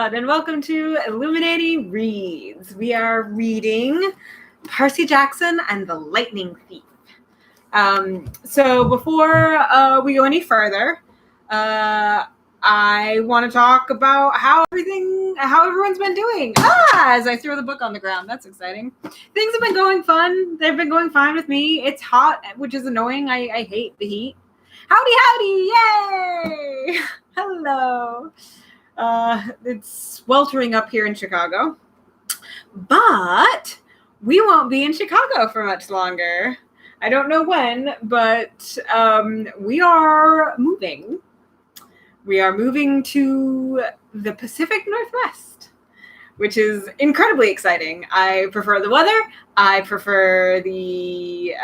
everyone, and welcome to IlluminAnnieReads. We are reading Percy Jackson and the Lightning Thief. So before we go any further, I want to talk about how everyone's been doing. As I throw the book on the ground, that's exciting. Things have been going fun. They've been going fine with me. It's hot, which is annoying. I hate the heat. Howdy, yay! Hello. It's sweltering up here in Chicago, but we won't be in Chicago for much longer. I don't know when, but we are moving. We are moving to the Pacific Northwest, which is incredibly exciting. I prefer the weather. I prefer the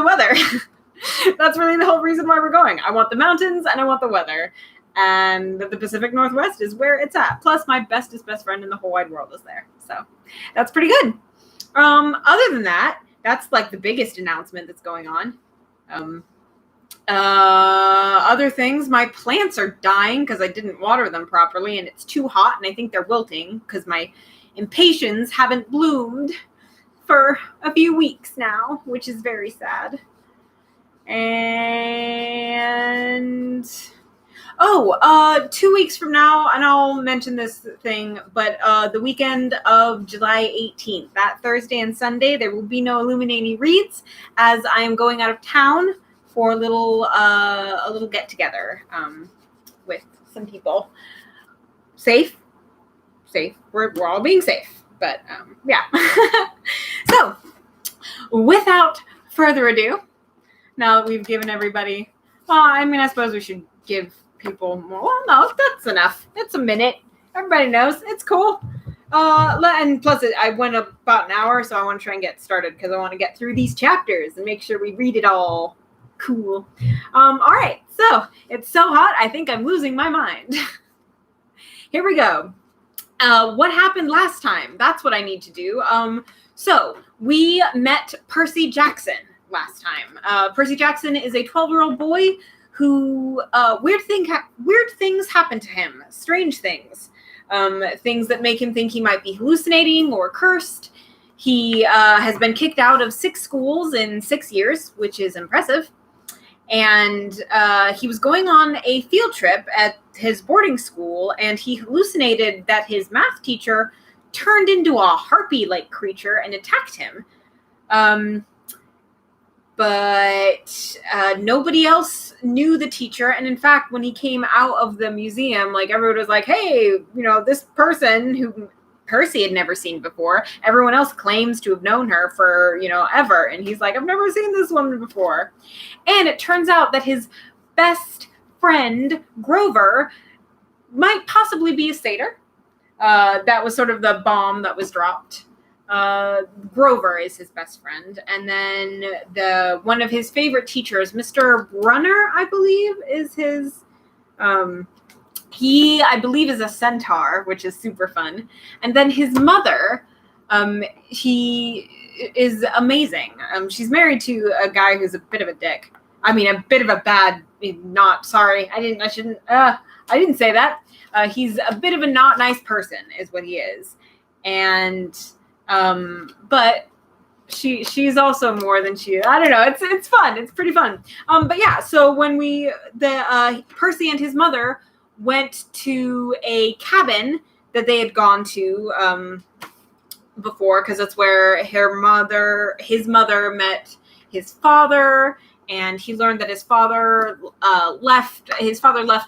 weather. That's really the whole reason why we're going. I want the mountains and I want the weather. And the Pacific Northwest is where it's at. Plus, my bestest best friend in the whole wide world is there. So that's pretty good. Other than that, that's like the biggest announcement that's going on. Other things, my plants are dying because I didn't water them properly and it's too hot and I think they're wilting because my impatiens haven't bloomed for a few weeks now, which is very sad. And 2 weeks from now, and I'll mention this thing, but the weekend of July 18th, that Thursday and Sunday, there will be no IlluminAnnieReads as I am going out of town for a little get together with some people. Safe. We're all being safe, but yeah. So, without further ado, now that we've given everybody, I suppose we should give people more. Well, no, that's enough. It's a minute. Everybody knows. It's cool. And plus, I went about an hour, so I want to try and get started because I want to get through these chapters and make sure we read it all. Cool. All right. So, it's so hot, I think I'm losing my mind. Here we go. What happened last time? That's what I need to do. So, we met Percy Jackson last time. Percy Jackson is a 12-year-old boy who weird things happen to him. Strange things. Things that make him think he might be hallucinating or cursed. He has been kicked out of 6 schools in 6 years, which is impressive. And he was going on a field trip at his boarding school, and he hallucinated that his math teacher turned into a harpy-like creature and attacked him. But nobody else knew the teacher. And in fact, when he came out of the museum, everyone was like, hey, this person who Percy had never seen before, everyone else claims to have known her for, ever. And he's like, I've never seen this woman before. And it turns out that his best friend, Grover, might possibly be a satyr. That was sort of the bomb that was dropped. Grover is his best friend, and then one of his favorite teachers, Mr. Brunner, I believe, is his. He, I believe, is a centaur, which is super fun. And then his mother, he is amazing. She's married to a guy who's a bit of a dick. I mean, a bit of a bad. Not sorry. I didn't say that. He's a bit of a not nice person, is what he is, and. But she's also more than she is. I don't know. It's fun. It's pretty fun. But yeah, so when Percy and his mother went to a cabin that they had gone to, before, because that's where his mother met his father, and he learned that his father left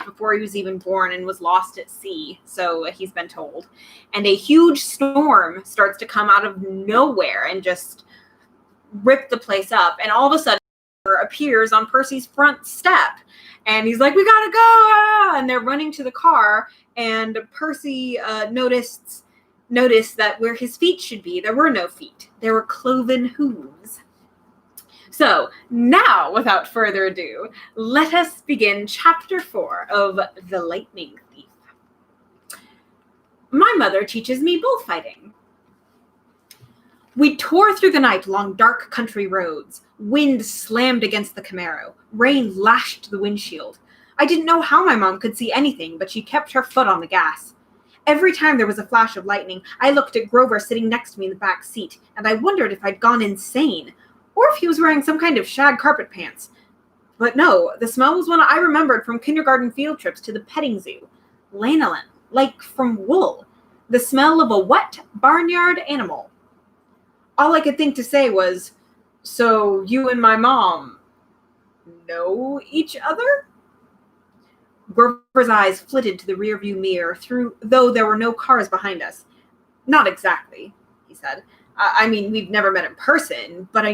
before he was even born and was lost at sea, so he's been told. And a huge storm starts to come out of nowhere and just rip the place up. And all of a sudden, appears on Percy's front step. And he's like, we gotta go! And they're running to the car, and Percy noticed that where his feet should be, there were no feet. There were cloven hooves. So, now, without further ado, let us begin Chapter 4 of The Lightning Thief. My mother teaches me bullfighting. We tore through the night along dark country roads. Wind slammed against the Camaro. Rain lashed the windshield. I didn't know how my mom could see anything, but she kept her foot on the gas. Every time there was a flash of lightning, I looked at Grover sitting next to me in the back seat, and I wondered if I'd gone insane, or if he was wearing some kind of shag carpet pants. But no, the smell was one I remembered from kindergarten field trips to the petting zoo. Lanolin, like from wool. The smell of a wet barnyard animal. All I could think to say was, "So you and my mom know each other?" Grover's eyes flitted to the rearview mirror, though there were no cars behind us. "Not exactly," he said. I mean, we've never met in person, but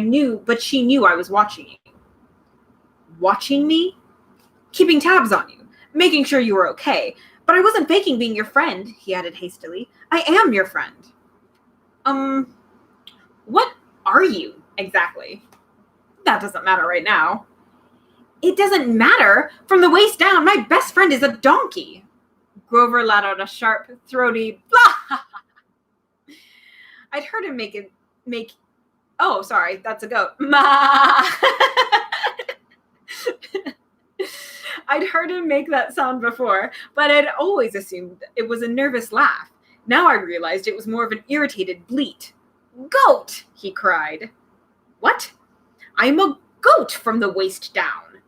she knew I was watching you." "Watching me?" "Keeping tabs on you, making sure you were okay. But I wasn't faking being your friend," he added hastily. "I am your friend." What are you, exactly?" "That doesn't matter right now." "It doesn't matter? From the waist down, my best friend is a donkey." Grover let out a sharp, throaty blah. I'd heard him oh, sorry, that's a goat. Ma. I'd heard him make that sound before, but I'd always assumed it was a nervous laugh. Now I realized it was more of an irritated bleat. "Goat!" he cried. "What?" "I'm a goat from the waist down."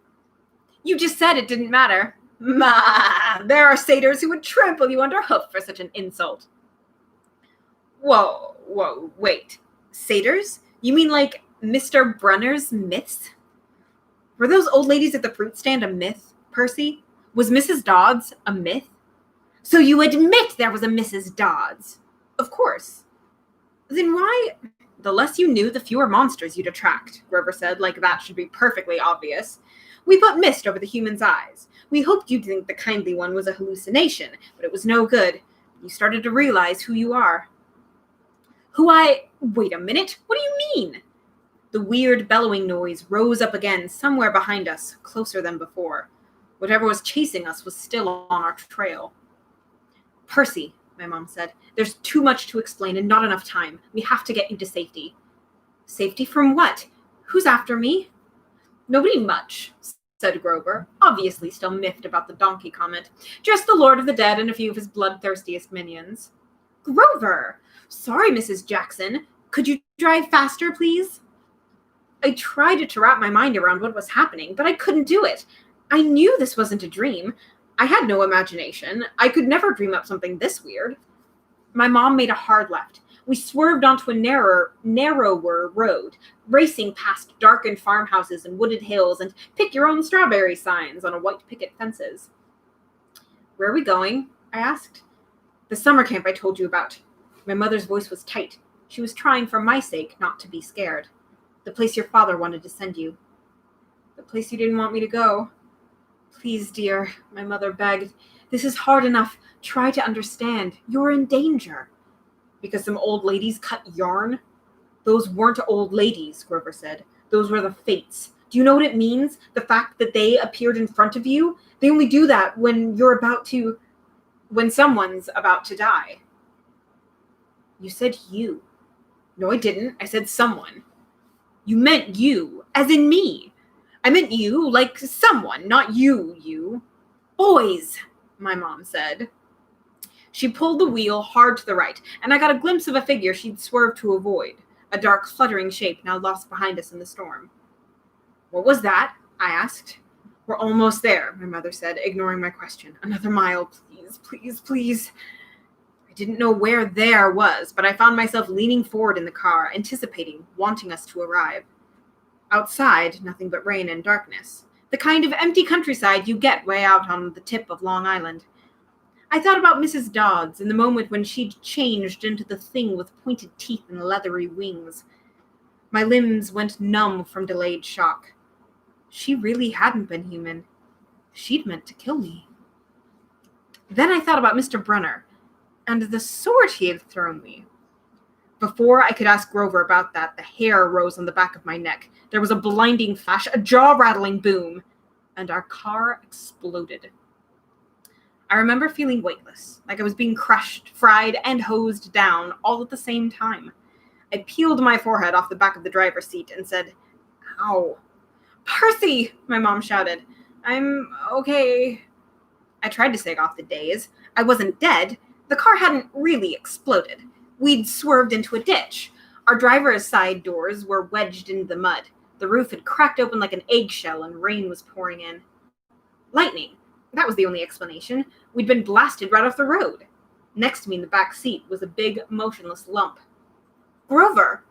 "You just said it didn't matter." "Ma, there are satyrs who would trample you underhoof for such an insult." Whoa, wait. Satyrs? You mean like Mr. Brunner's myths? Were those old ladies at the fruit stand a myth, Percy? Was Mrs. Dodds a myth? "So you admit there was a Mrs. Dodds?" "Of course." "Then why—" "The less you knew, the fewer monsters you'd attract," Grover said, like that should be perfectly obvious. "We put mist over the human's eyes. We hoped you'd think the kindly one was a hallucination, but it was no good. You started to realize who you are." Wait a minute, what do you mean?" The weird bellowing noise rose up again somewhere behind us, closer than before. Whatever was chasing us was still on our trail. "Percy," my mom said, "there's too much to explain and not enough time. We have to get you to safety." "Safety from what? Who's after me?" "Nobody much," said Grover, obviously still miffed about the donkey comment. "Just the Lord of the Dead and a few of his bloodthirstiest minions." "Grover! Sorry, Mrs. Jackson. Could you drive faster, please?" I tried to wrap my mind around what was happening, but I couldn't do it. I knew this wasn't a dream. I had no imagination. I could never dream up something this weird. My mom made a hard left. We swerved onto a narrower road, racing past darkened farmhouses and wooded hills and pick-your-own-strawberry signs on white picket fences. "Where are we going?" I asked. "The summer camp I told you about." My mother's voice was tight. She was trying for my sake not to be scared. "The place your father wanted to send you." "The place you didn't want me to go." "Please, dear," my mother begged. "This is hard enough. Try to understand. You're in danger." "Because some old ladies cut yarn?" "Those weren't old ladies," Grover said. "Those were the fates. Do you know what it means? The fact that they appeared in front of you? They only do that when someone's about to die." "You said you." "No, I didn't. I said someone." "You meant you, as in me." "I meant you, like someone, not you." "Boys," my mom said. She pulled the wheel hard to the right, and I got a glimpse of a figure she'd swerved to avoid, a dark, fluttering shape now lost behind us in the storm. "What was that?" I asked. "We're almost there," my mother said, ignoring my question. "Another mile, please, please, please." I didn't know where there was, but I found myself leaning forward in the car, anticipating, wanting us to arrive. Outside, nothing but rain and darkness. The kind of empty countryside you get way out on the tip of Long Island. I thought about Mrs. Dodds in the moment when she'd changed into the thing with pointed teeth and leathery wings. My limbs went numb from delayed shock. She really hadn't been human. She'd meant to kill me. Then I thought about Mr. Brunner, and the sword he had thrown me. Before I could ask Grover about that, the hair rose on the back of my neck. There was a blinding flash, a jaw-rattling boom, and our car exploded. I remember feeling weightless, like I was being crushed, fried, and hosed down all at the same time. I peeled my forehead off the back of the driver's seat and said, "Ow." "Percy!" my mom shouted. "I'm okay." I tried to shake off the daze. I wasn't dead. The car hadn't really exploded. We'd swerved into a ditch. Our driver's side doors were wedged into the mud. The roof had cracked open like an eggshell and rain was pouring in. Lightning. That was the only explanation. We'd been blasted right off the road. Next to me in the back seat was a big, motionless lump. Grover!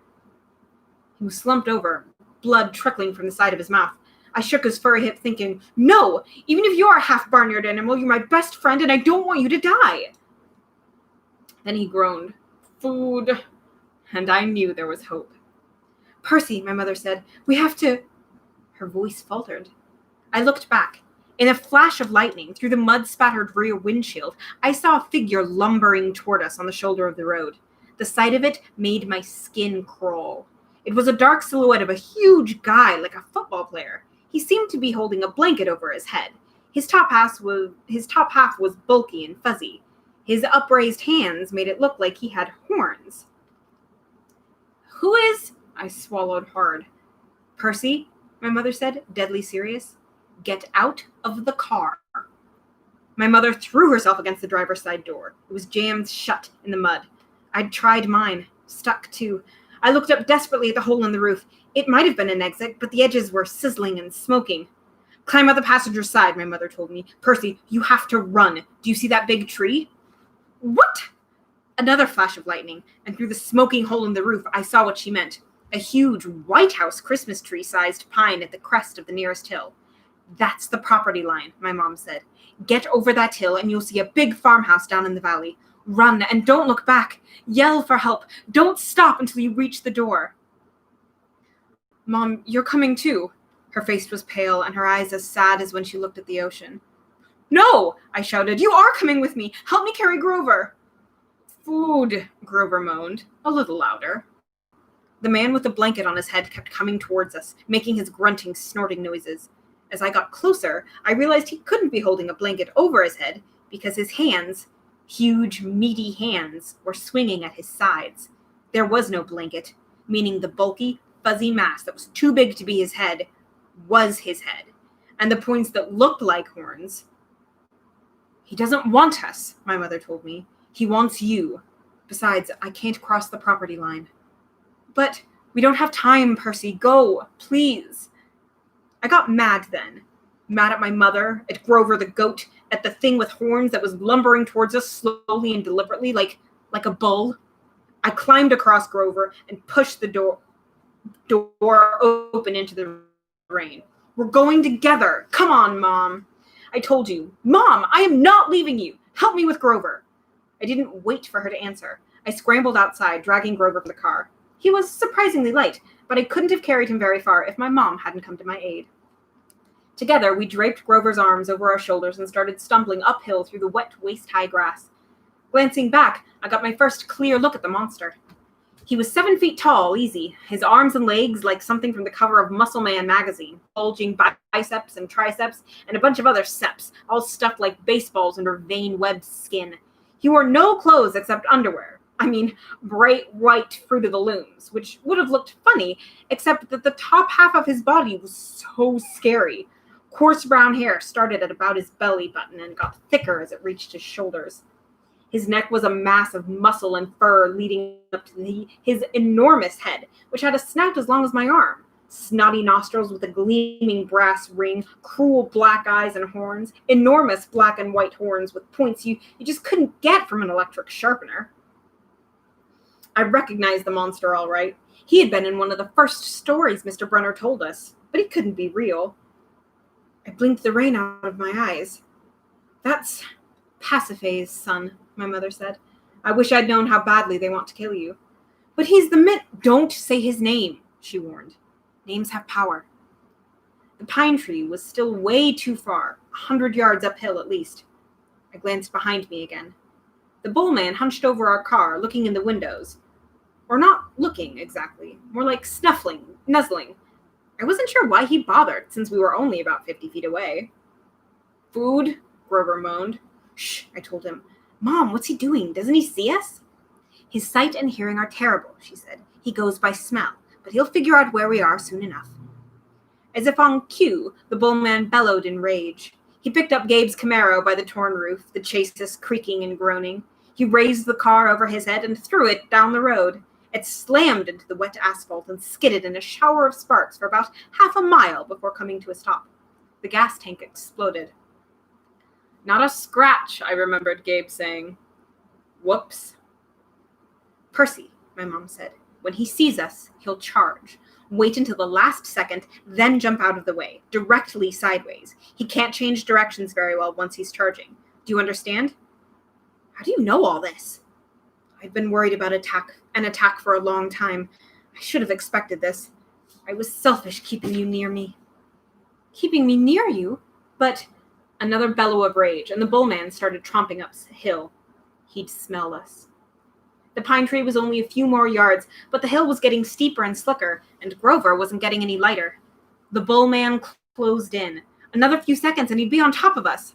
He was slumped over, blood trickling from the side of his mouth. I shook his furry hip thinking, no, even if you are a half-barnyard animal, you're my best friend and I don't want you to die. Then he groaned, food, and I knew there was hope. Percy, my mother said, we have to... Her voice faltered. I looked back. In a flash of lightning, through the mud-spattered rear windshield, I saw a figure lumbering toward us on the shoulder of the road. The sight of it made my skin crawl. It was a dark silhouette of a huge guy, like a football player. He seemed to be holding a blanket over his head. His top half was bulky and fuzzy. His upraised hands made it look like he had horns. Who is... I swallowed hard. Percy, my mother said, deadly serious. Get out of the car. My mother threw herself against the driver's side door. It was jammed shut in the mud. I'd tried mine. Stuck too. I looked up desperately at the hole in the roof. It might have been an exit, but the edges were sizzling and smoking. Climb out the passenger side, my mother told me. Percy, you have to run. Do you see that big tree? What? Another flash of lightning, and through the smoking hole in the roof, I saw what she meant. A huge White House Christmas tree-sized pine at the crest of the nearest hill. That's the property line, my mom said. Get over that hill and you'll see a big farmhouse down in the valley. Run and don't look back. Yell for help. Don't stop until you reach the door. Mom, you're coming too. Her face was pale and her eyes as sad as when she looked at the ocean. No, I shouted. You are coming with me. Help me carry Grover. Food, Grover moaned, a little louder. The man with the blanket on his head kept coming towards us, making his grunting, snorting noises. As I got closer, I realized he couldn't be holding a blanket over his head because his hands, huge, meaty hands, were swinging at his sides. There was no blanket, meaning the bulky, fuzzy mass that was too big to be his head was his head, and the points that looked like horns. He doesn't want us, my mother told me. He wants you. Besides, I can't cross the property line. But we don't have time, Percy. Go, please. I got mad then. Mad at my mother, at Grover the goat, at the thing with horns that was lumbering towards us slowly and deliberately, like a bull. I climbed across Grover and pushed the door open into the rain. We're going together. Come on, Mom. I told you. Mom, I am not leaving you. Help me with Grover. I didn't wait for her to answer. I scrambled outside, dragging Grover from the car. He was surprisingly light, but I couldn't have carried him very far if my mom hadn't come to my aid. Together, we draped Grover's arms over our shoulders and started stumbling uphill through the wet, waist-high grass. Glancing back, I got my first clear look at the monster. He was 7 feet tall, easy, his arms and legs like something from the cover of Muscle Man magazine, bulging biceps and triceps, and a bunch of other seps, all stuffed like baseballs under vein-webbed skin. He wore no clothes except underwear. I mean, bright white Fruit of the Looms, which would have looked funny, except that the top half of his body was so scary. Coarse brown hair started at about his belly button and got thicker as it reached his shoulders. His neck was a mass of muscle and fur leading up to his enormous head, which had a snout as long as my arm, snotty nostrils with a gleaming brass ring, cruel black eyes and horns, enormous black and white horns with points you just couldn't get from an electric sharpener. I recognized the monster all right. He had been in one of the first stories Mr. Brunner told us, but it couldn't be real. I blinked the rain out of my eyes. That's Pasiphae's son, my mother said. I wish I'd known how badly they want to kill you. But he's the Don't say his name, she warned. Names have power. The pine tree was still way too far, 100 yards uphill at least. I glanced behind me again. The bullman hunched over our car, looking in the windows. Or not looking, exactly. More like snuffling, nuzzling. I wasn't sure why he bothered, since we were only about 50 feet away. Food? Grover moaned. Shh, I told him. Mom, what's he doing? Doesn't he see us? His sight and hearing are terrible, she said. He goes by smell, but he'll figure out where we are soon enough. As if on cue, the bullman bellowed in rage. He picked up Gabe's Camaro by the torn roof, the chassis creaking and groaning. He raised the car over his head and threw it down the road. It slammed into the wet asphalt and skidded in a shower of sparks for about half a mile before coming to a stop. The gas tank exploded. "Not a scratch," I remembered Gabe saying. "Whoops." "Percy," my mom said, "when he sees us, he'll charge. Wait until the last second, then jump out of the way, directly sideways. He can't change directions very well once he's charging. Do you understand?" "How do you know all this?" "I've been worried about an attack for a long time. I should have expected this. I was selfish keeping you near me." "Keeping me near you? But—" Another bellow of rage, and the bullman started tromping up the hill. He'd smell us. The pine tree was only a few more yards, but the hill was getting steeper and slicker, and Grover wasn't getting any lighter. The bullman closed in. Another few seconds and he'd be on top of us.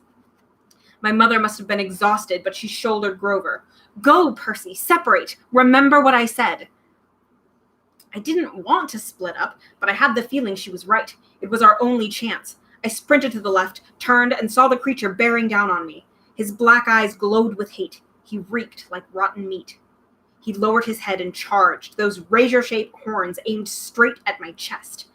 My mother must have been exhausted, but she shouldered Grover. "Go, Percy, separate. Remember what I said." I didn't want to split up, but I had the feeling she was right. It was our only chance. I sprinted to the left, turned, and saw the creature bearing down on me. His black eyes glowed with hate. He reeked like rotten meat. He lowered his head and charged, those razor-shaped horns aimed straight at my chest.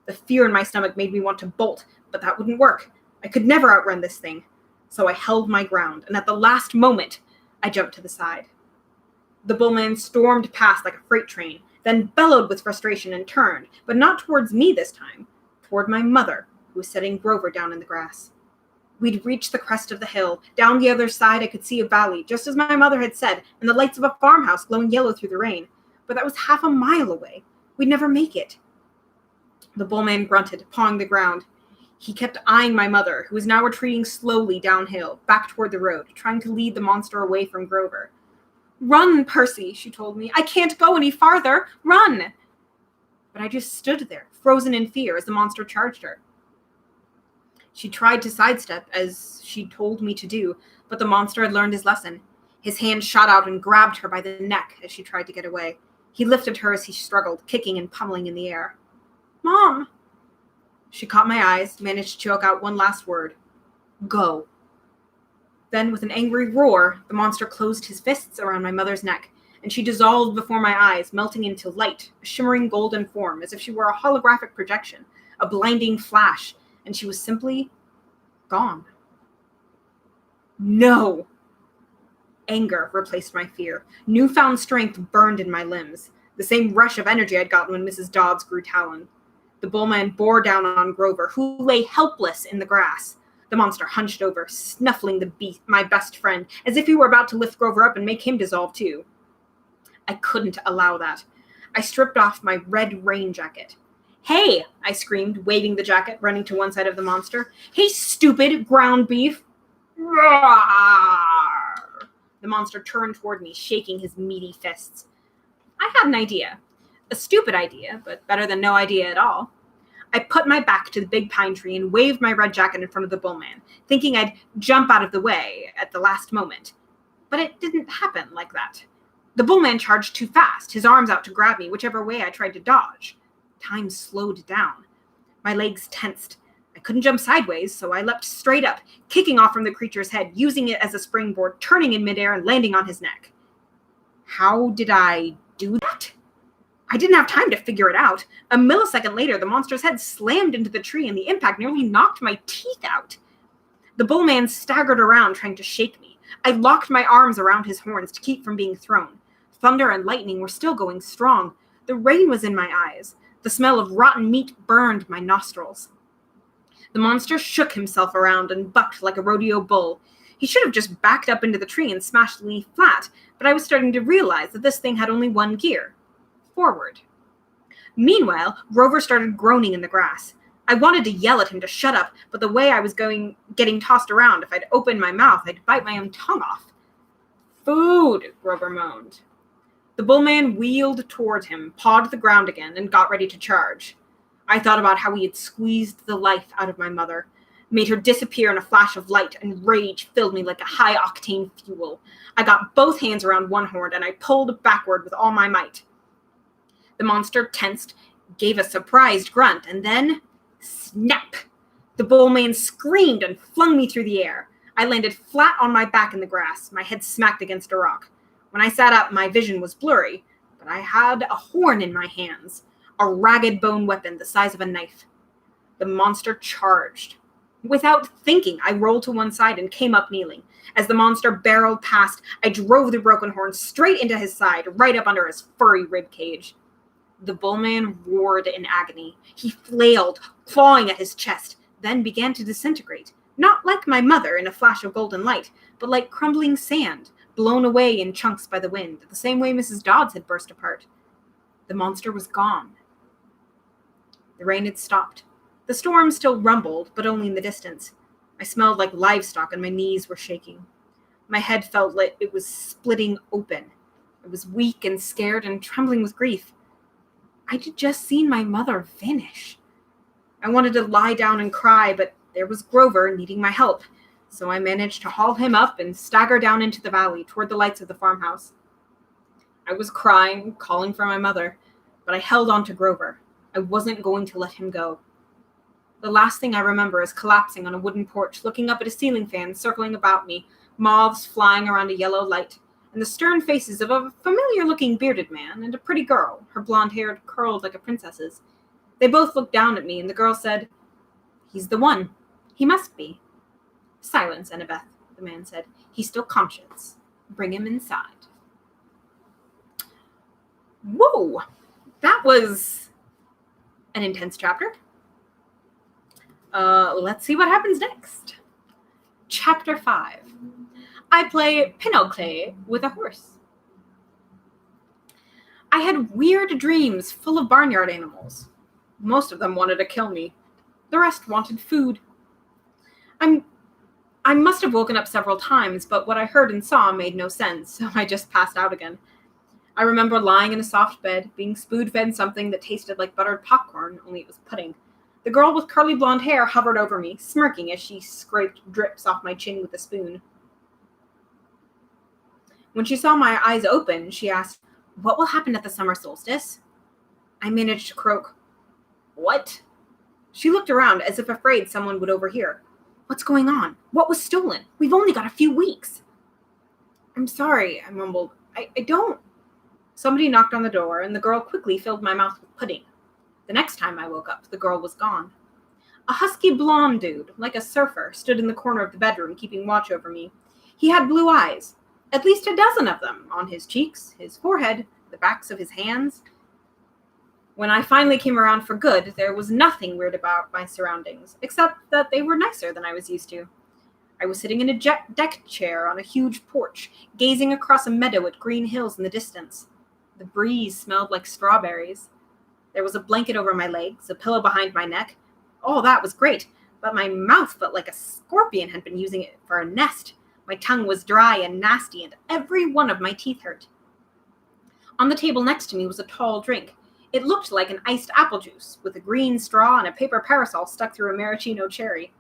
The fear in my stomach made me want to bolt, but that wouldn't work. I could never outrun this thing. So I held my ground, and at the last moment, I jumped to the side. The bullman stormed past like a freight train, then bellowed with frustration and turned, but not towards me this time, toward my mother, who was setting Grover down in the grass. We'd reached the crest of the hill. Down the other side, I could see a valley, just as my mother had said, and the lights of a farmhouse glowing yellow through the rain. But that was half a mile away. We'd never make it. The bullman grunted, pawing the ground. He kept eyeing my mother, who was now retreating slowly downhill, back toward the road, trying to lead the monster away from Grover. "Run, Percy," she told me. "I can't go any farther. Run!" But I just stood there, frozen in fear, as the monster charged her. She tried to sidestep, as she'd told me to do, but the monster had learned his lesson. His hand shot out and grabbed her by the neck as she tried to get away. He lifted her as he struggled, kicking and pummeling in the air. "Mom!" She caught my eyes, managed to choke out one last word. "Go." Then, with an angry roar, the monster closed his fists around my mother's neck, and she dissolved before my eyes, melting into light, a shimmering golden form, as if she were a holographic projection, a blinding flash, and she was simply gone. No! Anger replaced my fear. Newfound strength burned in my limbs, the same rush of energy I'd gotten when Mrs. Dodds grew talon. The bullman bore down on Grover, who lay helpless in the grass. The monster hunched over, snuffling my best friend, as if he were about to lift Grover up and make him dissolve too. I couldn't allow that. I stripped off my red rain jacket. "Hey!" I screamed, waving the jacket, running to one side of the monster. "Hey, stupid ground beef!" Roar! The monster turned toward me, shaking his meaty fists. I had an idea. A stupid idea, but better than no idea at all. I put my back to the big pine tree and waved my red jacket in front of the bullman, thinking I'd jump out of the way at the last moment. But it didn't happen like that. The bullman charged too fast, his arms out to grab me whichever way I tried to dodge. Time slowed down. My legs tensed. I couldn't jump sideways, so I leapt straight up, kicking off from the creature's head, using it as a springboard, turning in midair and landing on his neck. How did I do that? I didn't have time to figure it out. A millisecond later, the monster's head slammed into the tree, and the impact nearly knocked my teeth out. The bullman staggered around, trying to shake me. I locked my arms around his horns to keep from being thrown. Thunder and lightning were still going strong. The rain was in my eyes. The smell of rotten meat burned my nostrils. The monster shook himself around and bucked like a rodeo bull. He should have just backed up into the tree and smashed me flat, but I was starting to realize that this thing had only one gear. Forward. Meanwhile, Grover started groaning in the grass. I wanted to yell at him to shut up, but the way I was getting tossed around, if I'd opened my mouth, I'd bite my own tongue off. "Food," Grover moaned. The bullman wheeled toward him, pawed the ground again, and got ready to charge. I thought about how he had squeezed the life out of my mother, made her disappear in a flash of light, and rage filled me like a high-octane fuel. I got both hands around one horn, and I pulled backward with all my might. The monster tensed, gave a surprised grunt, and then, snap! The bullman screamed and flung me through the air. I landed flat on my back in the grass, my head smacked against a rock. When I sat up, my vision was blurry, but I had a horn in my hands, a ragged bone weapon the size of a knife. The monster charged. Without thinking, I rolled to one side and came up kneeling. As the monster barreled past, I drove the broken horn straight into his side, right up under his furry rib cage. The bullman roared in agony. He flailed, clawing at his chest, then began to disintegrate. Not like my mother in a flash of golden light, but like crumbling sand, blown away in chunks by the wind, the same way Mrs. Dodds had burst apart. The monster was gone. The rain had stopped. The storm still rumbled, but only in the distance. I smelled like livestock and my knees were shaking. My head felt like it was splitting open. I was weak and scared and trembling with grief. I had just seen my mother vanish. I wanted to lie down and cry, but there was Grover needing my help, so I managed to haul him up and stagger down into the valley toward the lights of the farmhouse. I was crying, calling for my mother, but I held on to Grover. I wasn't going to let him go. The last thing I remember is collapsing on a wooden porch, looking up at a ceiling fan circling about me, moths flying around a yellow light, and the stern faces of a familiar-looking bearded man and a pretty girl, her blonde hair curled like a princess's. They both looked down at me, and the girl said, "He's the one. He must be." "Silence, Annabeth," the man said. "He's still conscious. Bring him inside." Whoa! That was an intense chapter. Let's see what happens next. Chapter 5. I play pinochle with a horse. I had weird dreams full of barnyard animals. Most of them wanted to kill me. The rest wanted food. I must have woken up several times, but what I heard and saw made no sense, so I just passed out again. I remember lying in a soft bed, being spoon-fed something that tasted like buttered popcorn, only it was pudding. The girl with curly blonde hair hovered over me, smirking as she scraped drips off my chin with a spoon. When she saw my eyes open, she asked, "What will happen at the summer solstice?" I managed to croak, "What?" She looked around as if afraid someone would overhear. "What's going on? What was stolen? We've only got a few weeks." "I'm sorry," I mumbled. I don't. Somebody knocked on the door, and the girl quickly filled my mouth with pudding. The next time I woke up, the girl was gone. A husky blonde dude, like a surfer, stood in the corner of the bedroom, keeping watch over me. He had blue eyes, at least a dozen of them, on his cheeks, his forehead, the backs of his hands. When I finally came around for good, there was nothing weird about my surroundings, except that they were nicer than I was used to. I was sitting in a deck chair on a huge porch, gazing across a meadow at green hills in the distance. The breeze smelled like strawberries. There was a blanket over my legs, a pillow behind my neck. All that was great, but my mouth felt like a scorpion had been using it for a nest. My tongue was dry and nasty, and every one of my teeth hurt. On the table next to me was a tall drink. It looked like an iced apple juice, with a green straw and a paper parasol stuck through a maraschino cherry.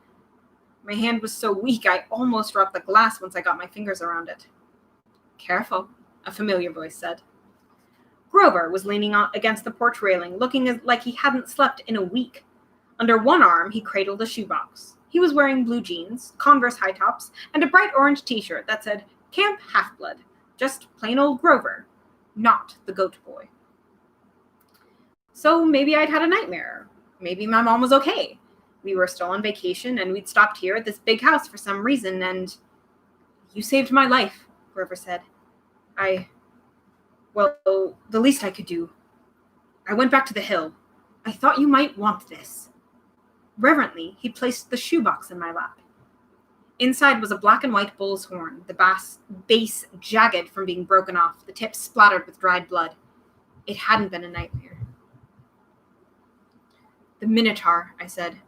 My hand was so weak I almost dropped the glass once I got my fingers around it. "Careful," a familiar voice said. Grover was leaning against the porch railing, looking like he hadn't slept in a week. Under one arm, he cradled a shoebox. He was wearing blue jeans, Converse high tops, and a bright orange t-shirt that said, "Camp Half-Blood." Just plain old Grover, not the goat boy. So maybe I'd had a nightmare. Maybe my mom was okay. We were still on vacation, and we'd stopped here at this big house for some reason, and... "You saved my life," Grover said. Well, the least I could do. I went back to the hill. I thought you might want this." Reverently, he placed the shoebox in my lap. Inside was a black and white bull's horn, the base jagged from being broken off, the tip splattered with dried blood. It hadn't been a nightmare. "The Minotaur," I said.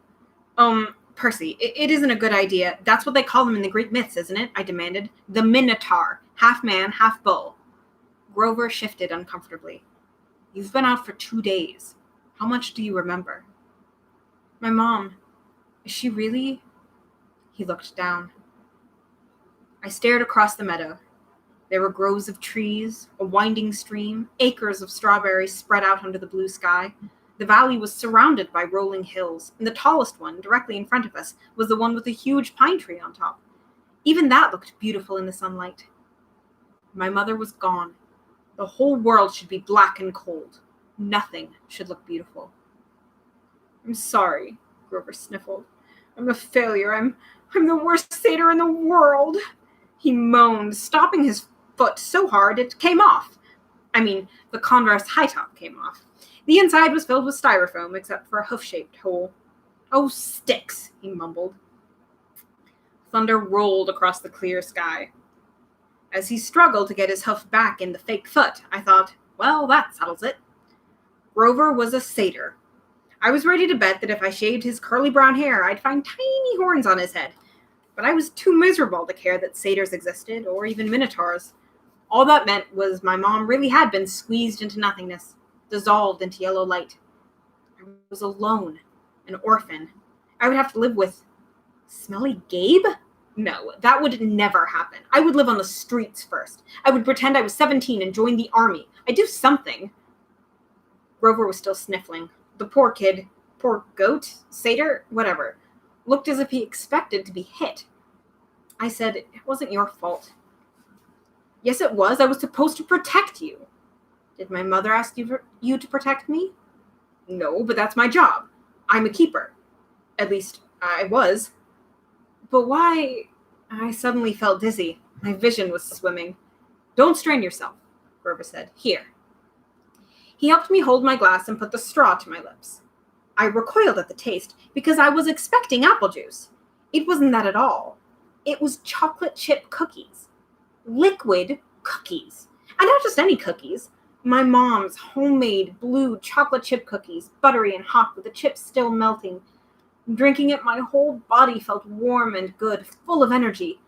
Percy, it isn't a good idea. That's what they call them in the Greek myths, isn't it?" I demanded. "The Minotaur, half man, half bull." Grover shifted uncomfortably. "You've been out for 2 days. How much do you remember?" "My mom. Is she really?" He looked down. I stared across the meadow. There were groves of trees, a winding stream, acres of strawberries spread out under the blue sky. The valley was surrounded by rolling hills, and the tallest one, directly in front of us, was the one with a huge pine tree on top. Even that looked beautiful in the sunlight. My mother was gone. The whole world should be black and cold. Nothing should look beautiful. I'm sorry, Grover sniffled. I'm a failure. I'm the worst satyr in the world. He moaned, stomping his foot so hard it came off. I mean, the Converse high top came off. The inside was filled with styrofoam, except for a hoof-shaped hole. Oh, sticks, he mumbled. Thunder rolled across the clear sky. As he struggled to get his hoof back in the fake foot, I thought, well, that settles it. Grover was a satyr. I was ready to bet that if I shaved his curly brown hair, I'd find tiny horns on his head. But I was too miserable to care that satyrs existed, or even minotaurs. All that meant was my mom really had been squeezed into nothingness, dissolved into yellow light. I was alone, an orphan. I would have to live with Smelly Gabe? No, that would never happen. I would live on the streets first. I would pretend I was 17 and join the army. I'd do something. Grover was still sniffling. The poor kid, poor goat, satyr, whatever, looked as if he expected to be hit. I said, it wasn't your fault. Yes, it was. I was supposed to protect you. Did my mother ask you to protect me? No, but that's my job. I'm a keeper. At least, I was. But why? I suddenly felt dizzy. My vision was swimming. Don't strain yourself, Grover said. Here. He helped me hold my glass and put the straw to my lips. I recoiled at the taste because I was expecting apple juice. It wasn't that at all. It was chocolate chip cookies. Liquid cookies. And not just any cookies. My mom's homemade blue chocolate chip cookies, buttery and hot with the chips still melting. Drinking it, my whole body felt warm and good, full of energy.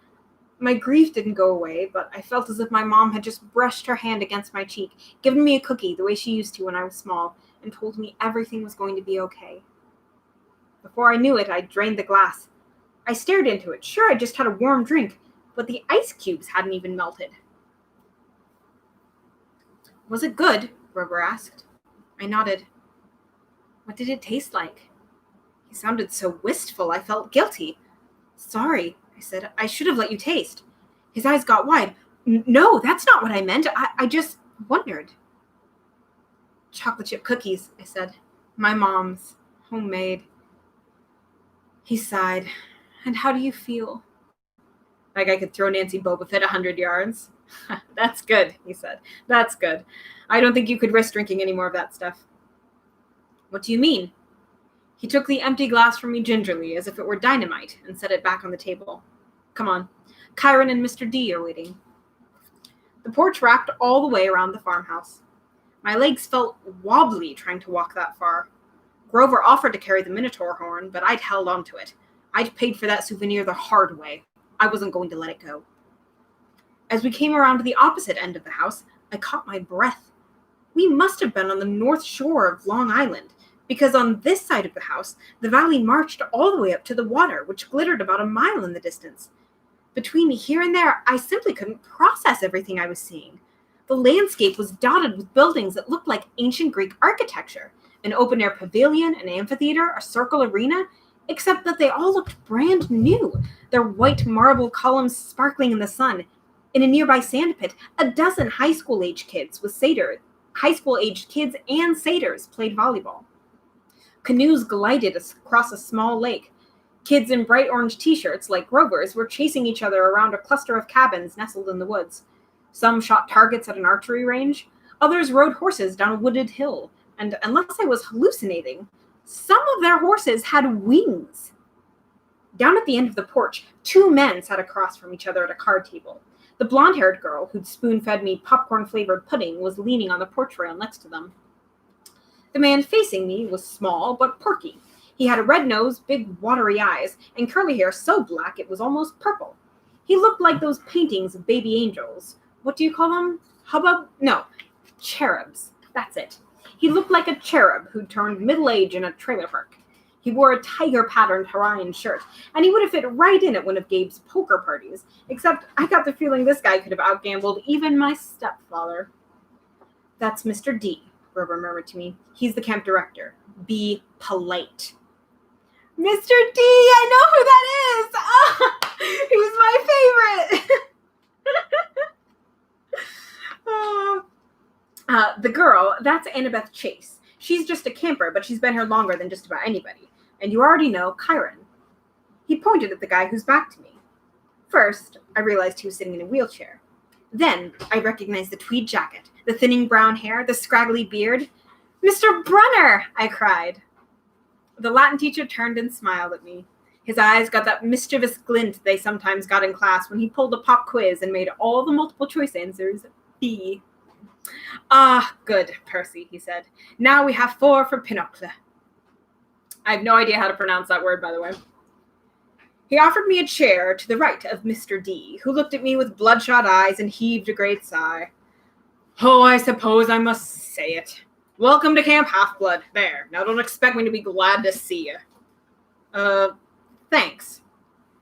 My grief didn't go away, but I felt as if my mom had just brushed her hand against my cheek, given me a cookie the way she used to when I was small, and told me everything was going to be okay. Before I knew it, I drained the glass. I stared into it. Sure, I just had a warm drink, but the ice cubes hadn't even melted. Was it good? Grover asked. I nodded. What did it taste like? He sounded so wistful, I felt guilty. Sorry, I said. I should have let you taste. His eyes got wide. No, that's not what I meant. I just wondered. Chocolate chip cookies, I said. My mom's. Homemade. He sighed. And how do you feel? Like I could throw Nancy Boba Fett 100 yards. That's good, he said. That's good. I don't think you could risk drinking any more of that stuff. What do you mean? He took the empty glass from me gingerly, as if it were dynamite, and set it back on the table. Come on. Chiron and Mr. D are waiting. The porch wrapped all the way around the farmhouse. My legs felt wobbly trying to walk that far. Grover offered to carry the Minotaur horn, but I'd held on to it. I'd paid for that souvenir the hard way. I wasn't going to let it go. As we came around to the opposite end of the house, I caught my breath. We must have been on the north shore of Long Island, because on this side of the house, the valley marched all the way up to the water, which glittered about a mile in the distance. Between here and there, I simply couldn't process everything I was seeing. The landscape was dotted with buildings that looked like ancient Greek architecture, an open-air pavilion, an amphitheater, a circle arena, except that they all looked brand new, their white marble columns sparkling in the sun. In a nearby sandpit, a dozen high school-aged kids and satyrs played volleyball. Canoes glided across a small lake. Kids in bright orange t-shirts, like Grover's, were chasing each other around a cluster of cabins nestled in the woods. Some shot targets at an archery range. Others rode horses down a wooded hill. And unless I was hallucinating, some of their horses had wings. Down at the end of the porch, two men sat across from each other at a card table. The blonde-haired girl who'd spoon-fed me popcorn-flavored pudding was leaning on the porch rail next to them. The man facing me was small but perky. He had a red nose, big watery eyes, and curly hair so black it was almost purple. He looked like those paintings of baby angels. What do you call them? Hubbub? No, cherubs. That's it. He looked like a cherub who'd turned middle-age in a trailer park. He wore a tiger-patterned Hawaiian shirt, and he would have fit right in at one of Gabe's poker parties, except I got the feeling this guy could have outgambled even my stepfather. That's Mr. D, Grover murmured to me. He's the camp director. Be polite. Mr. D, I know who that is! Who's my favorite? The girl, that's Annabeth Chase. She's just a camper, but she's been here longer than just about anybody. And you already know Chiron. He pointed at the guy whose back to me. First, I realized he was sitting in a wheelchair. Then, I recognized the tweed jacket, the thinning brown hair, the scraggly beard. "Mr. Brunner!" I cried. The Latin teacher turned and smiled at me. His eyes got that mischievous glint they sometimes got in class when he pulled a pop quiz and made all the multiple choice answers B. "Ah, good, Percy," he said. "Now we have 4 for pinochle." I have no idea how to pronounce that word, by the way. He offered me a chair to the right of Mr. D, who looked at me with bloodshot eyes and heaved a great sigh. "Oh, I suppose I must say it. Welcome to Camp Half-Blood. There, now don't expect me to be glad to see you." Thanks.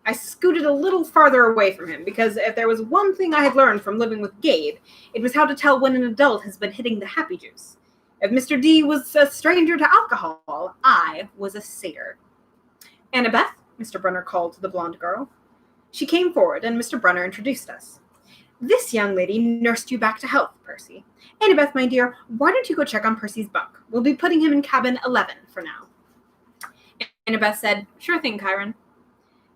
I scooted a little farther away from him, because if there was one thing I had learned from living with Gabe, it was how to tell when an adult has been hitting the happy juice. If Mr. D was a stranger to alcohol, I was a satyr. "Annabeth," Mr. Brunner called to the blonde girl. She came forward, and Mr. Brunner introduced us. "This young lady nursed you back to health, Percy. Annabeth, my dear, why don't you go check on Percy's bunk? We'll be putting him in cabin 11 for now." Annabeth said, "Sure thing, Chiron."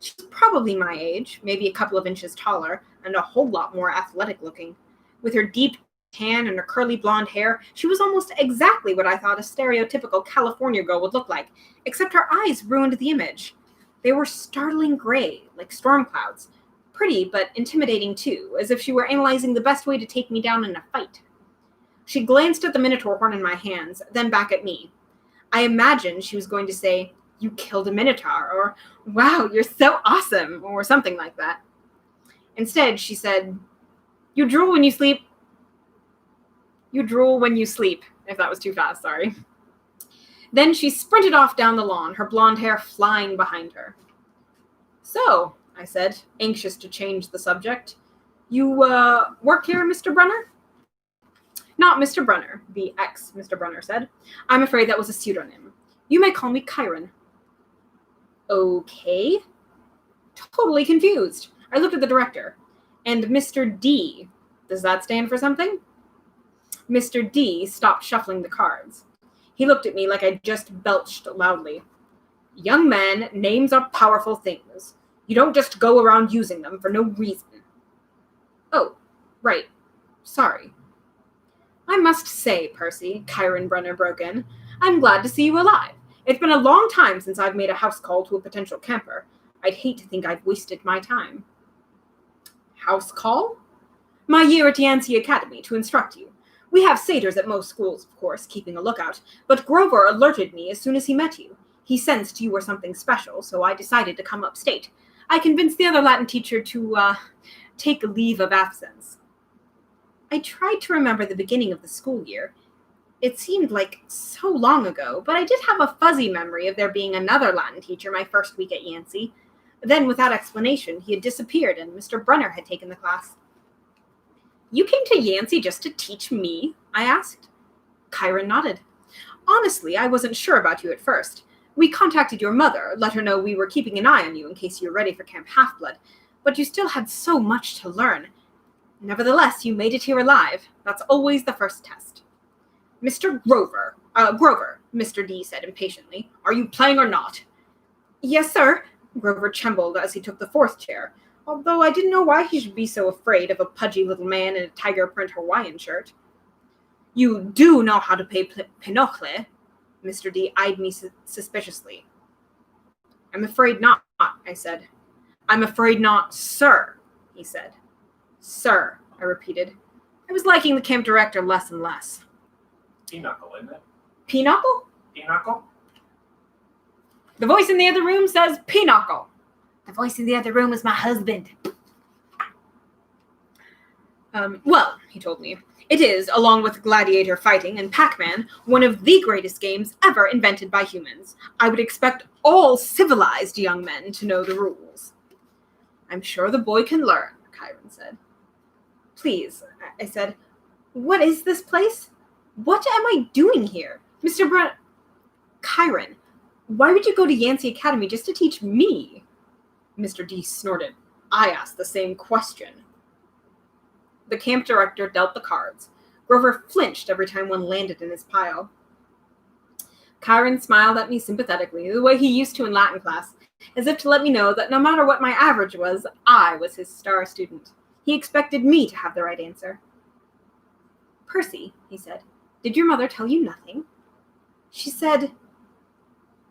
She was probably my age, maybe a couple of inches taller, and a whole lot more athletic looking. With her deep tan and her curly blonde hair, she was almost exactly what I thought a stereotypical California girl would look like, except her eyes ruined the image. They were startling gray, like storm clouds. Pretty, but intimidating too, as if she were analyzing the best way to take me down in a fight. She glanced at the minotaur horn in my hands, then back at me. I imagined she was going to say, "You killed a minotaur," or "Wow, you're so awesome," or something like that. Instead, she said, "You drool when you sleep." You drool when you sleep, if that was too fast, sorry. Then she sprinted off down the lawn, her blonde hair flying behind her. "So," I said, anxious to change the subject, "you, work here, Mr. Brunner?" "Not Mr. Brunner," the ex-Mr. Brunner said. "I'm afraid that was a pseudonym. You may call me Chiron." Okay. Totally confused. I looked at the director. "And Mr. D, does that stand for something?" Mr. D stopped shuffling the cards. He looked at me like I just belched loudly. "Young man, names are powerful things. You don't just go around using them for no reason." "Oh, right. Sorry." "I must say, Percy," Chiron Brunner broke in, "I'm glad to see you alive. It's been a long time since I've made a house call to a potential camper. I'd hate to think I've wasted my time." "House call?" "My year at Yancey Academy to instruct you. We have satyrs at most schools, of course, keeping a lookout, but Grover alerted me as soon as he met you. He sensed you were something special, so I decided to come upstate. I convinced the other Latin teacher to, take a leave of absence." I tried to remember the beginning of the school year. It seemed like so long ago, but I did have a fuzzy memory of there being another Latin teacher my first week at Yancey. Then, without explanation, he had disappeared and Mr. Brunner had taken the class. "You came to Yancey just to teach me?" I asked. Chiron nodded. "Honestly, I wasn't sure about you at first. We contacted your mother, let her know we were keeping an eye on you in case you were ready for Camp Half-Blood, but you still had so much to learn. Nevertheless, you made it here alive. That's always the first test." "Mr. Grover, Mr. D said impatiently. "Are you playing or not?" "Yes, sir," Grover trembled as he took the 4th chair, although I didn't know why he should be so afraid of a pudgy little man in a tiger print Hawaiian shirt. "You do know how to play pinochle?" Mr. D eyed me suspiciously. "I'm afraid not," I said. "I'm afraid not, sir," he said. "Sir," I repeated. I was liking the camp director less and less. Pinochle, isn't it? Pinochle? Pinochle? The voice in the other room says pinochle. The voice in the other room is my husband. Well, he told me, it is, along with gladiator fighting and Pac-Man, one of the greatest games ever invented by humans. I would expect all civilized young men to know the rules. "I'm sure the boy can learn," Chiron said. "Please," I said, "what is this place? What am I doing here? Mr. Chiron, why would you go to Yancey Academy just to teach me?" Mr. D snorted. I asked the same question. The camp director dealt the cards. Grover flinched every time one landed in his pile. Chiron smiled at me sympathetically, the way he used to in Latin class, as if to let me know that no matter what my average was, I was his star student. He expected me to have the right answer. Percy, he said, did your mother tell you nothing? She said...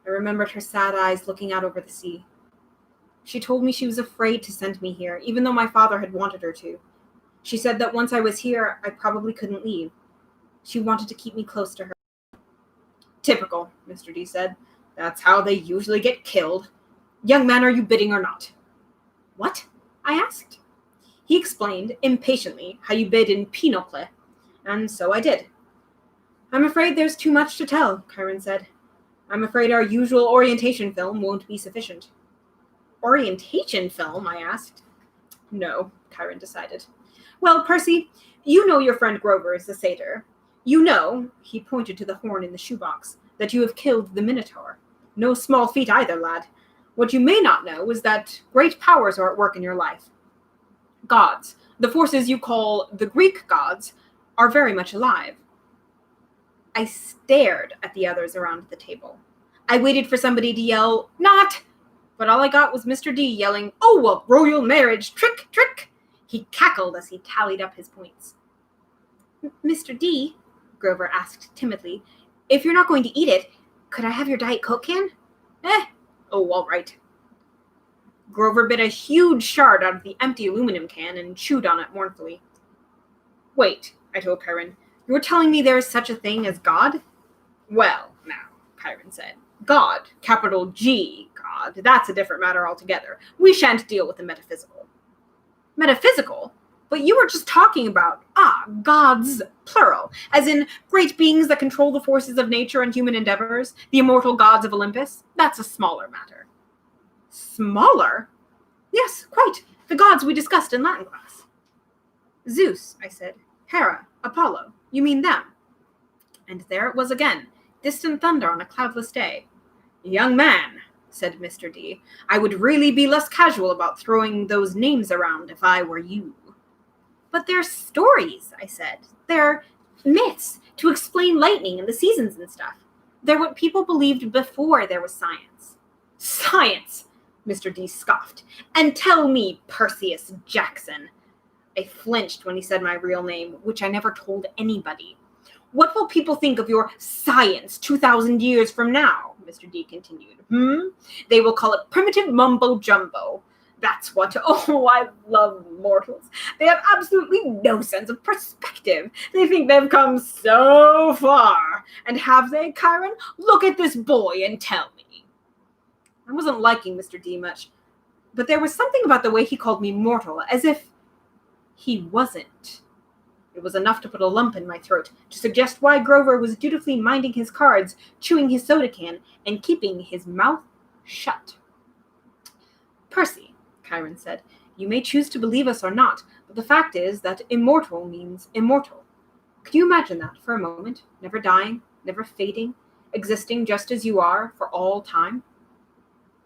I remembered her sad eyes looking out over the sea. She told me she was afraid to send me here, even though my father had wanted her to. She said that once I was here, I probably couldn't leave. She wanted to keep me close to her. Typical, Mr. D said. That's how they usually get killed. Young man, are you bidding or not? What? I asked. He explained, impatiently, how you bid in pinochle, and so I did. I'm afraid there's too much to tell, Chiron said. I'm afraid our usual orientation film won't be sufficient. Orientation film? I asked. No, Chiron decided. Well, Percy, you know your friend Grover is a satyr. You know, he pointed to the horn in the shoebox, that you have killed the Minotaur. No small feat either, lad. What you may not know is that great powers are at work in your life. Gods, the forces you call the Greek gods, are very much alive. I stared at the others around the table. I waited for somebody to yell, not! But all I got was Mr. D yelling, oh, a royal marriage, trick, trick! He cackled as he tallied up his points. Mr. D, Grover asked timidly, if you're not going to eat it, could I have your Diet Coke can? Oh, all right. Grover bit a huge shard out of the empty aluminum can and chewed on it mournfully. Wait, I told Chiron, you were telling me there is such a thing as God? Well, now, Chiron said. God, capital G, God, that's a different matter altogether. We shan't deal with the metaphysical. Metaphysical? But you were just talking about, gods, plural, as in great beings that control the forces of nature and human endeavors, the immortal gods of Olympus. That's a smaller matter. Smaller? Yes, quite. The gods we discussed in Latin class. Zeus, I said. Hera, Apollo. You mean them? And there it was again, distant thunder on a cloudless day. Young man, said Mr. D, I would really be less casual about throwing those names around if I were you. But they're stories, I said. They're myths to explain lightning and the seasons and stuff. They're what people believed before there was science. Science, Mr. D scoffed. And tell me, Perseus Jackson. I flinched when he said my real name, which I never told anybody. What will people think of your science 2,000 years from now? Mr. D continued. They will call it primitive mumbo-jumbo. That's what. Oh, I love mortals. They have absolutely no sense of perspective. They think they've come so far. And have they, Chiron? Look at this boy and tell me. I wasn't liking Mr. D much, but there was something about the way he called me mortal, as if he wasn't. It was enough to put a lump in my throat, to suggest why Grover was dutifully minding his cards, chewing his soda can, and keeping his mouth shut. Percy, Chiron said, you may choose to believe us or not, but the fact is that immortal means immortal. Could you imagine that for a moment? Never dying, never fading, existing just as you are for all time?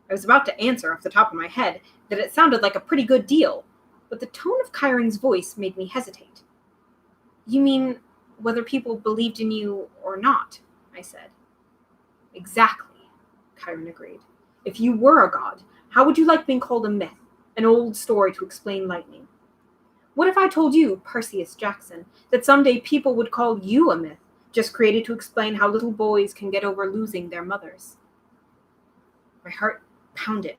I was about to answer off the top of my head that it sounded like a pretty good deal, but the tone of Chiron's voice made me hesitate. You mean whether people believed in you or not, I said. Exactly, Chiron agreed. If you were a god, how would you like being called a myth, an old story to explain lightning? What if I told you, Perseus Jackson, that someday people would call you a myth, just created to explain how little boys can get over losing their mothers? My heart pounded.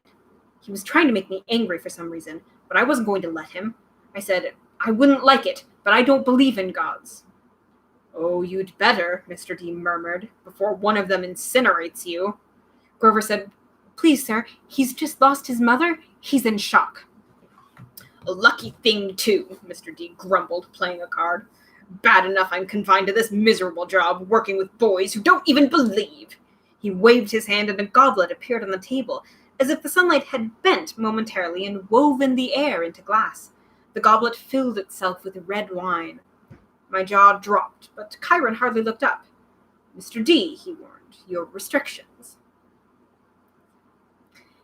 He was trying to make me angry for some reason, but I wasn't going to let him. I said, I wouldn't like it, but I don't believe in gods. Oh, you'd better, Mr. D murmured, before one of them incinerates you. Grover said, please, sir, he's just lost his mother. He's in shock. A lucky thing, too, Mr. D grumbled, playing a card. Bad enough I'm confined to this miserable job, working with boys who don't even believe. He waved his hand and a goblet appeared on the table, as if the sunlight had bent momentarily and woven the air into glass. The goblet filled itself with red wine. My jaw dropped, but Chiron hardly looked up. Mr. D, he warned, your restrictions.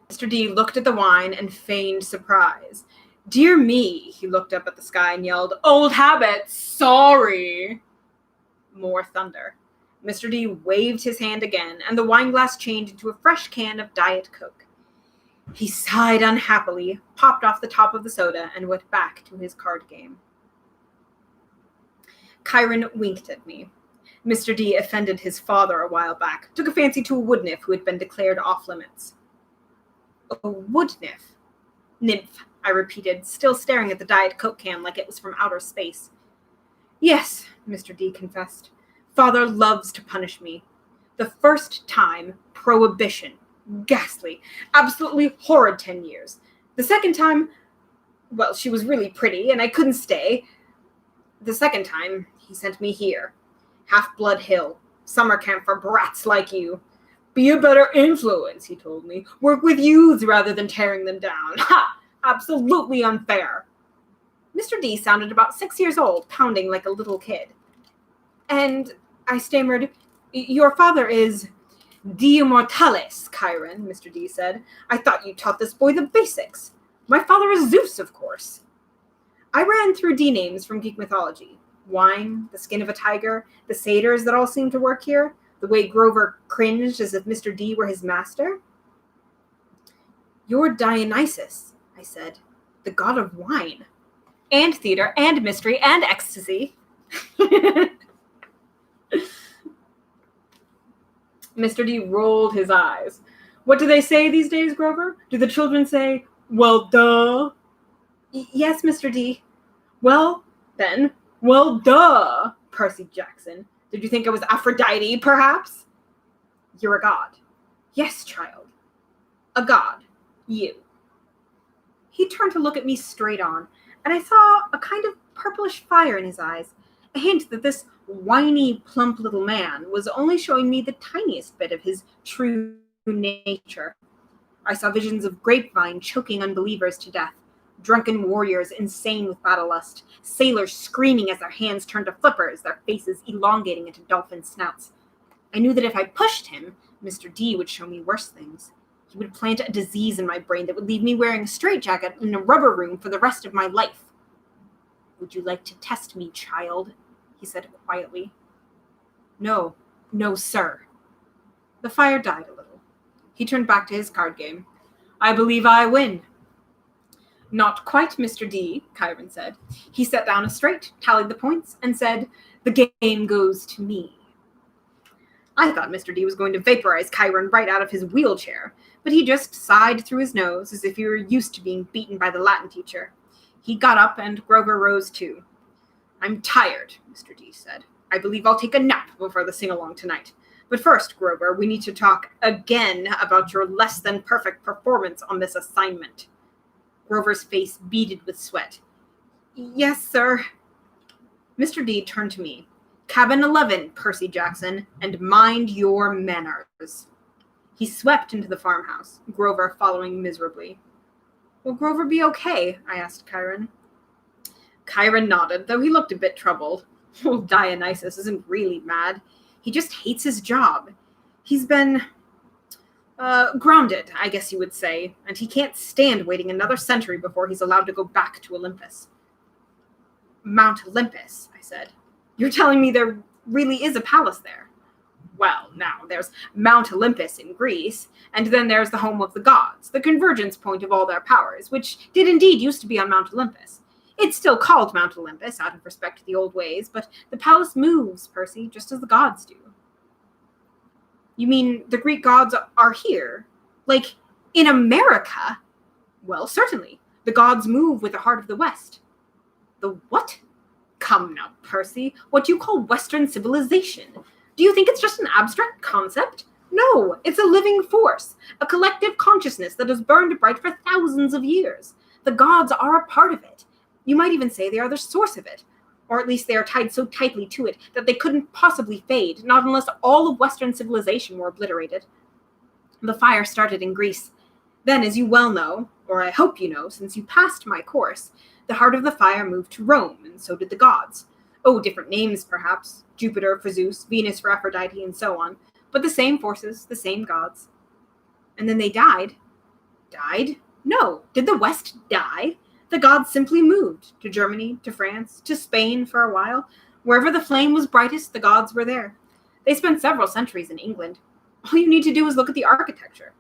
Mr. Mr. D looked at the wine and feigned surprise. Dear me, he looked up at the sky and yelled, Old habit, sorry. More thunder. Mr. D waved his hand again, and the wineglass changed into a fresh can of Diet Coke. He sighed unhappily, popped off the top of the soda, and went back to his card game. Chiron winked at me. Mr. D offended his father a while back, took a fancy to a wood nymph who had been declared off-limits. A wood nymph? Nymph, I repeated, still staring at the Diet Coke can like it was from outer space. Yes, Mr. D confessed. Father loves to punish me. The first time, prohibition. Ghastly. Absolutely horrid 10 years. The second time, well, she was really pretty and I couldn't stay. The second time, he sent me here. Half-Blood Hill. Summer camp for brats like you. Be a better influence, he told me. Work with youths rather than tearing them down. Ha! Absolutely unfair. Mr. D sounded about 6 years old, pounding like a little kid. And I stammered, Your father is De Immortalis, Chiron, Mr. D said. I thought you taught this boy the basics. My father is Zeus, of course. I ran through D names from Greek mythology. Wine, the skin of a tiger, the satyrs that all seemed to work here, the way Grover cringed as if Mr. D were his master. You're Dionysus, I said, the god of wine. And theater, and mystery, and ecstasy. Mr. D rolled his eyes. What do they say these days, Grover? Do the children say, well, duh? Yes, Mr. D. Well, then, well, duh, Percy Jackson. Did you think I was Aphrodite, perhaps? You're a god. Yes, child. A god. You. He turned to look at me straight on, and I saw a kind of purplish fire in his eyes, a hint that this whiny, plump little man was only showing me the tiniest bit of his true nature. I saw visions of grapevine choking unbelievers to death, drunken warriors insane with battle lust, sailors screaming as their hands turned to flippers, their faces elongating into dolphin snouts. I knew that if I pushed him, Mr. D would show me worse things. He would plant a disease in my brain that would leave me wearing a straitjacket in a rubber room for the rest of my life. Would you like to test me, child? He said quietly. No, sir. The fire died a little. He turned back to his card game. I believe I win. Not quite, Mr. D, Chiron said. He set down a straight, tallied the points, and said, the game goes to me. I thought Mr. D was going to vaporize Chiron right out of his wheelchair, but he just sighed through his nose as if he were used to being beaten by the Latin teacher. He got up, and Grover rose too. I'm tired, Mr. D said. I believe I'll take a nap before the sing-along tonight. But first, Grover, we need to talk again about your less-than-perfect performance on this assignment. Grover's face beaded with sweat. Yes, sir. Mr. D turned to me. Cabin 11, Percy Jackson, and mind your manners. He swept into the farmhouse, Grover following miserably. Will Grover be okay? I asked Chiron. Chiron nodded, though he looked a bit troubled. Old Dionysus isn't really mad. He just hates his job. He's been grounded, I guess you would say, and he can't stand waiting another century before he's allowed to go back to Olympus. Mount Olympus, I said. You're telling me there really is a palace there? Well, now, there's Mount Olympus in Greece, and then there's the home of the gods, the convergence point of all their powers, which did indeed used to be on Mount Olympus. It's still called Mount Olympus, out of respect to the old ways, but the palace moves, Percy, just as the gods do. You mean the Greek gods are here? Like, in America? Well, certainly. The gods move with the heart of the West. The what? Come now, Percy. What you call Western civilization. Do you think it's just an abstract concept? No, it's a living force, a collective consciousness that has burned bright for thousands of years. The gods are a part of it. You might even say they are the source of it, or at least they are tied so tightly to it that they couldn't possibly fade, not unless all of Western civilization were obliterated. The fire started in Greece. Then, as you well know, or I hope you know, since you passed my course, the heart of the fire moved to Rome, and so did the gods. Oh, different names, perhaps. Jupiter for Zeus, Venus for Aphrodite, and so on. But the same forces, the same gods. And then they died. Died? No. Did the West die? The gods simply moved to Germany, to France, to Spain for a while. Wherever the flame was brightest, the gods were there. They spent several centuries in England. All you need to do is look at the architecture.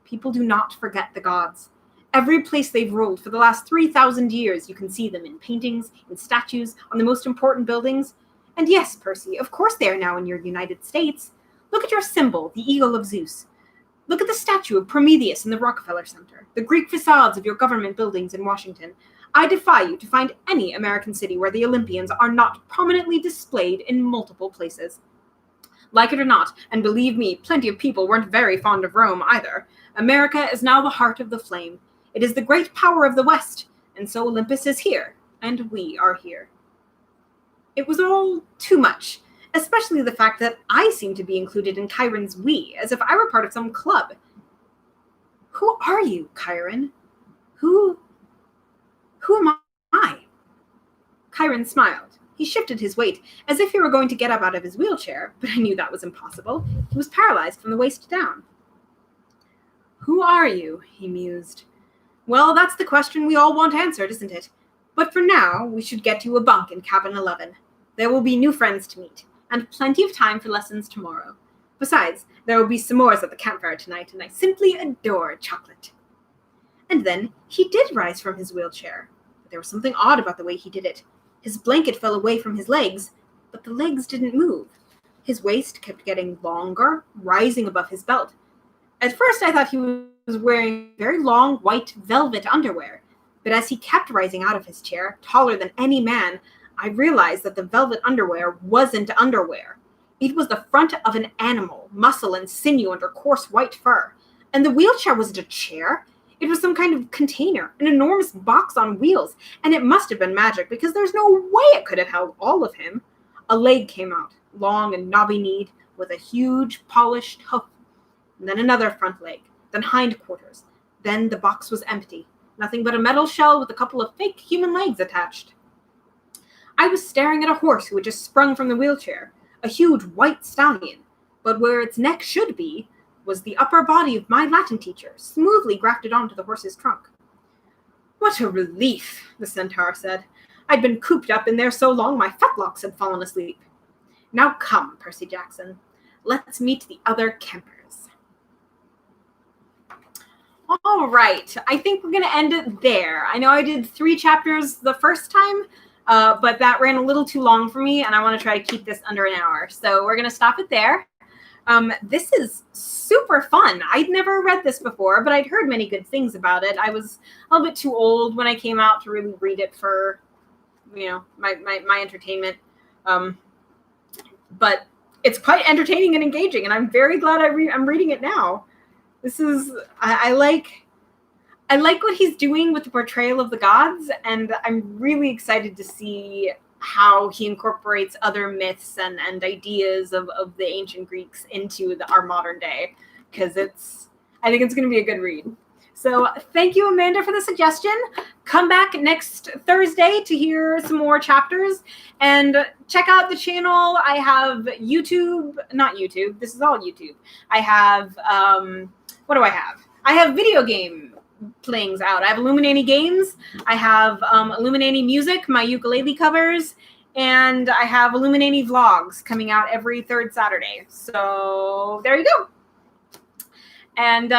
People do not forget the gods. Every place they've ruled for the last 3,000 years, you can see them in paintings, in statues, on the most important buildings. And yes, Percy, of course they are now in your United States. Look at your symbol, the eagle of Zeus. Look at the statue of Prometheus in the Rockefeller Center, the Greek facades of your government buildings in Washington. I defy you to find any American city where the Olympians are not prominently displayed in multiple places. Like it or not, and believe me, plenty of people weren't very fond of Rome either, America is now the heart of the flame. It is the great power of the West, and so Olympus is here, and we are here. It was all too much, especially the fact that I seemed to be included in Chiron's we, as if I were part of some club. Who are you, Chiron? Who am I? Chiron smiled. He shifted his weight, as if he were going to get up out of his wheelchair, but I knew that was impossible. He was paralyzed from the waist down. Who are you? He mused. Well, that's the question we all want answered, isn't it? But for now, we should get you a bunk in cabin 11. There will be new friends to meet, and plenty of time for lessons tomorrow. Besides, there will be s'mores at the campfire tonight, and I simply adore chocolate. And then he did rise from his wheelchair, but there was something odd about the way he did it. His blanket fell away from his legs, but the legs didn't move. His waist kept getting longer, rising above his belt. At first, I thought he was wearing very long white velvet underwear, but as he kept rising out of his chair, taller than any man, I realized that the velvet underwear wasn't underwear. It was the front of an animal, muscle and sinew under coarse white fur. And the wheelchair wasn't a chair. It was some kind of container, an enormous box on wheels, and it must have been magic because there's no way it could have held all of him. A leg came out, long and knobby-kneed, with a huge polished hoof. And then another front leg, then hindquarters. Then the box was empty, nothing but a metal shell with a couple of fake human legs attached. I was staring at a horse who had just sprung from the wheelchair, a huge white stallion, but where its neck should be was the upper body of my Latin teacher, smoothly grafted onto the horse's trunk. What a relief, the centaur said. I'd been cooped up in there so long my fetlocks had fallen asleep. Now come, Percy Jackson. Let's meet the other campers. All right, I think we're going to end it there. I know I did 3 chapters the first time, but that ran a little too long for me, and I want to try to keep this under an hour. So we're going to stop it there. This is super fun. I'd never read this before, but I'd heard many good things about it. I was a little bit too old when I came out to really read it for, my entertainment. But it's quite entertaining and engaging, and I'm very glad I'm reading it now. This is, I like what he's doing with the portrayal of the gods, and I'm really excited to see how he incorporates other myths and ideas of the ancient Greeks into our modern day, because I think it's going to be a good read. So thank you, Amanda, for the suggestion. Come back next Thursday to hear some more chapters, and check out the channel. I have not YouTube. This is all YouTube. I have, what do I have? I have video game playings out. I have IlluminAnnie games. I have IlluminAnnie music, my ukulele covers, and I have IlluminAnnie vlogs coming out every 3rd Saturday. So there you go. And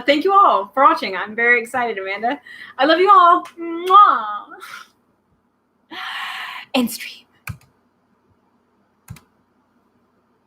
thank you all for watching. I'm very excited, Amanda. I love you all. Mwah. End stream.